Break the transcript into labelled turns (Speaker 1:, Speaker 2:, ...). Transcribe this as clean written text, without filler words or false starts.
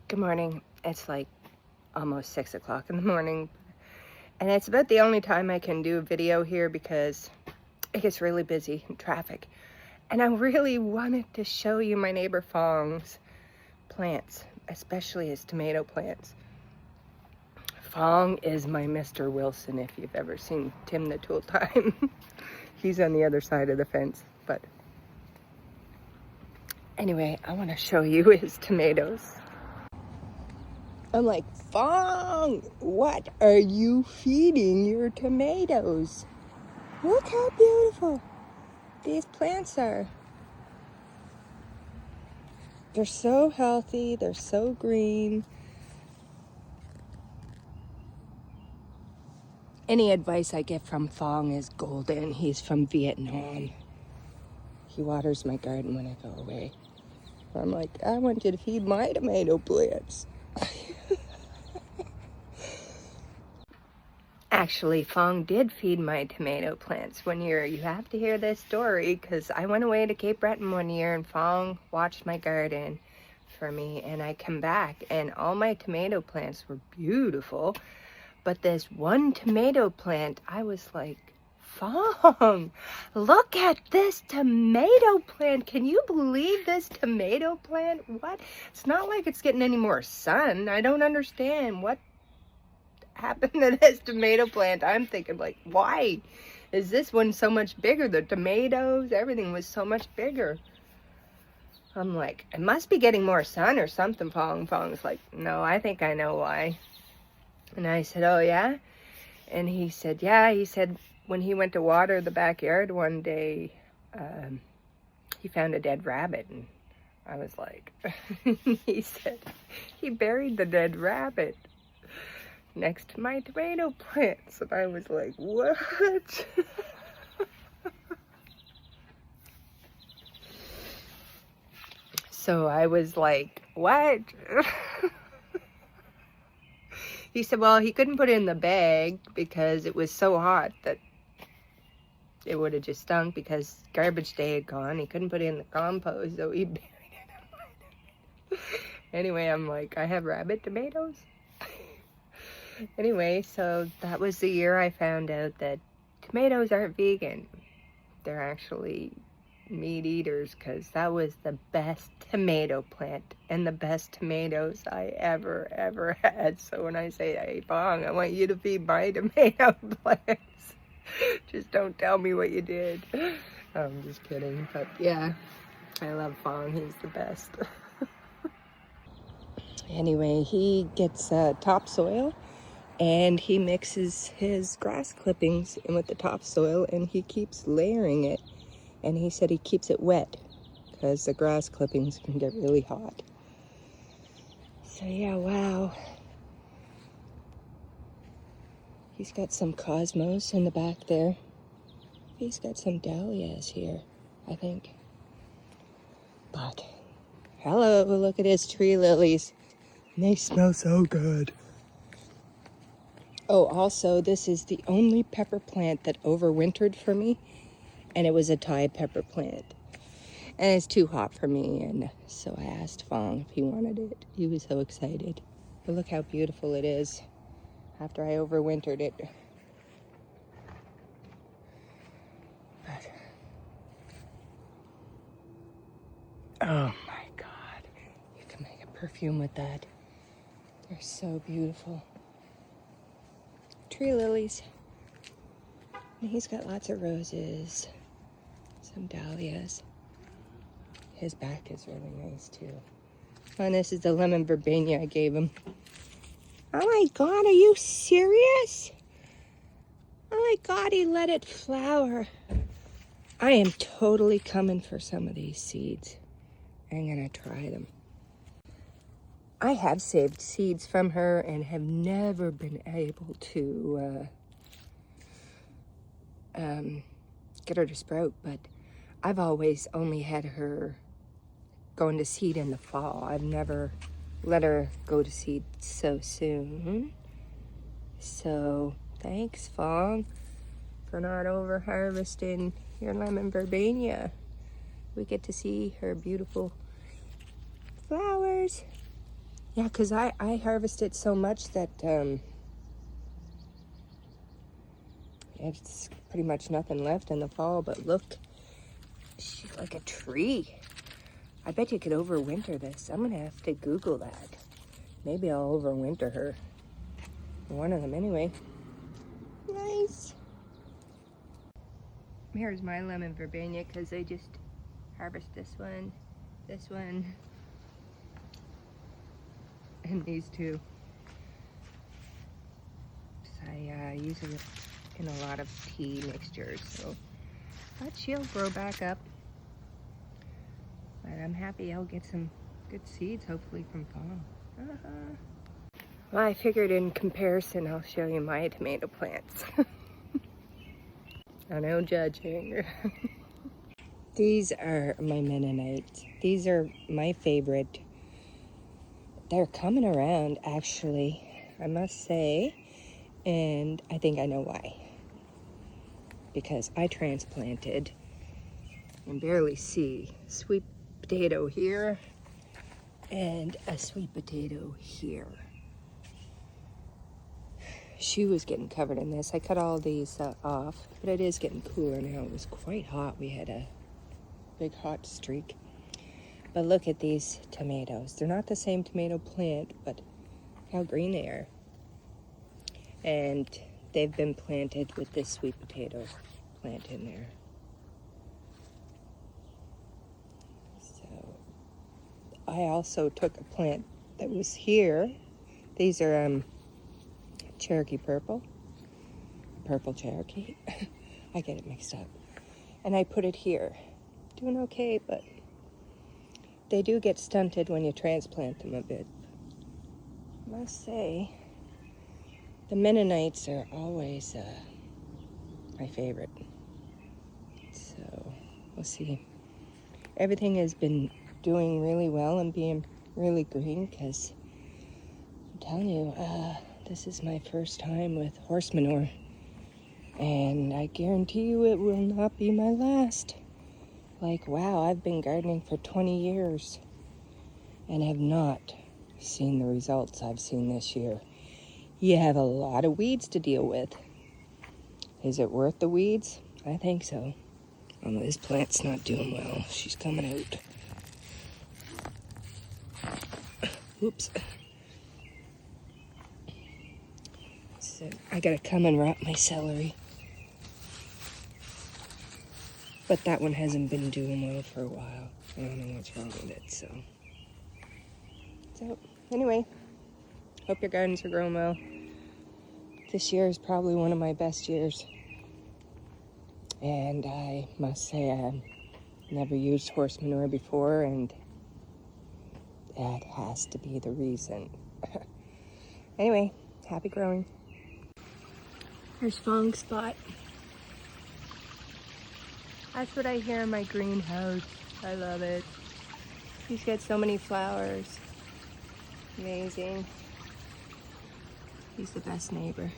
Speaker 1: Good morning. It's like almost 6 o'clock in the morning. And it's about the only time I can do a video here because it gets really busy in traffic. And I really wanted to show you my neighbor Fong's plants, especially his tomato plants. Phong is my Mr. Wilson, if you've ever seen Tim the Tool Time. He's on the other side of the fence, but anyway, I want to show you his tomatoes. I'm like, Phong, what are you feeding your tomatoes? Look how beautiful these plants are. They're so healthy, they're so green. Any advice I get from Phong is golden. He's from Vietnam. He waters my garden when I go away. I'm like, I want you to feed my tomato plants. Actually, Phong did feed my tomato plants one year. You have to hear this story because I went away to Cape Breton one year and Phong watched my garden for me, and I come back and all my tomato plants were beautiful. But this one tomato plant, I was like, Phong, look at this tomato plant. Can you believe this tomato plant? What? It's not like it's getting any more sun. I don't understand what happened to this tomato plant. I'm thinking, like, why is this one so much bigger? The tomatoes, everything was so much bigger. I'm like, it must be getting more sun or something, Phong. Phong's like, no, I think I know why. And I said, oh, yeah? And he said, yeah. He said when he went to water the backyard one day, he found a dead rabbit. And I was like, he said he buried the dead rabbit next to my tomato plants. And I was like, what? So I was like, what? He said, well, he couldn't put it in the bag because it was so hot that it would have just stunk because garbage day had gone. He couldn't put it in the compost, so he buried it. Anyway, I'm like, I have rabbit tomatoes? Anyway, so that was the year I found out that tomatoes aren't vegan. They're actually meat eaters, because that was the best tomato plant and the best tomatoes I ever had. So when I say, hey, Phong, I want you to feed my tomato plants, just don't tell me what you did. I'm just kidding, but yeah, I love Phong. He's the best. Anyway, he gets topsoil and he mixes his grass clippings in with the topsoil and he keeps layering it. And he said he keeps it wet because the grass clippings can get really hot. So yeah, wow. He's got some cosmos in the back there. He's got some dahlias here, I think. But, hello, look at his tree lilies. And they smell so good. Oh, also, this is the only pepper plant that overwintered for me. And it was a Thai pepper plant. And it's too hot for me, and so I asked Phong if he wanted it. He was so excited. But look how beautiful it is after I overwintered it. But, oh my God. You can make a perfume with that. They're so beautiful. Tree lilies. And he's got lots of roses. Some dahlias. His back is really nice too. Oh, and this is the lemon verbena I gave him. Oh my God, are you serious? Oh my God, he let it flower. I am totally coming for some of these seeds. I'm gonna try them. I have saved seeds from her and have never been able to get her to sprout, but I've always only had her going to seed in the fall. I've never let her go to seed so soon. So thanks, Phong, for not over harvesting your lemon verbena. We get to see her beautiful flowers. Yeah, because I harvested so much that it's pretty much nothing left in the fall. But look, she's like a tree. I bet you could overwinter this. I'm gonna have to Google that. Maybe I'll overwinter her. One of them anyway. Nice. Here's my lemon verbena because I just harvest this one, and these two. I use it in a lot of tea mixtures, so but she'll grow back up. But I'm happy I'll get some good seeds, hopefully from Phong. Well, I figured in comparison, I'll show you my tomato plants. No judging. These are my Mennonites. These are my favorite. They're coming around, actually, I must say, and I think I know why. Because I transplanted and barely see sweet potato here and a sweet potato here. She was getting covered in this. I cut all these off, but it is getting cooler now. It was quite hot. We had a big hot streak. But look at these tomatoes. They're not the same tomato plant, but how green they are. And they've been planted with this sweet potato plant in there. So I also took a plant that was here. These are Cherokee purple Cherokee. I get it mixed up. And I put it here. Doing okay, but they do get stunted when you transplant them a bit. I must say, the Mennonites are always my favorite. So we'll see. Everything has been doing really well and being really green because I'm telling you, this is my first time with horse manure, and I guarantee you it will not be my last. Like, wow, I've been gardening for 20 years and have not seen the results I've seen this year. You have a lot of weeds to deal with. Is it worth the weeds? I think so. Oh, this plant's not doing well. She's coming out. Oops. So I gotta come and rot my celery. But that one hasn't been doing well for a while. I don't know what's wrong with it, so anyway, hope your gardens are growing well. This year is probably one of my best years. And I must say I have never used horse manure before, and that has to be the reason. Anyway, happy growing. There's Phong spot. That's what I hear in my greenhouse. I love it. He's got so many flowers. Amazing. He's the best neighbor.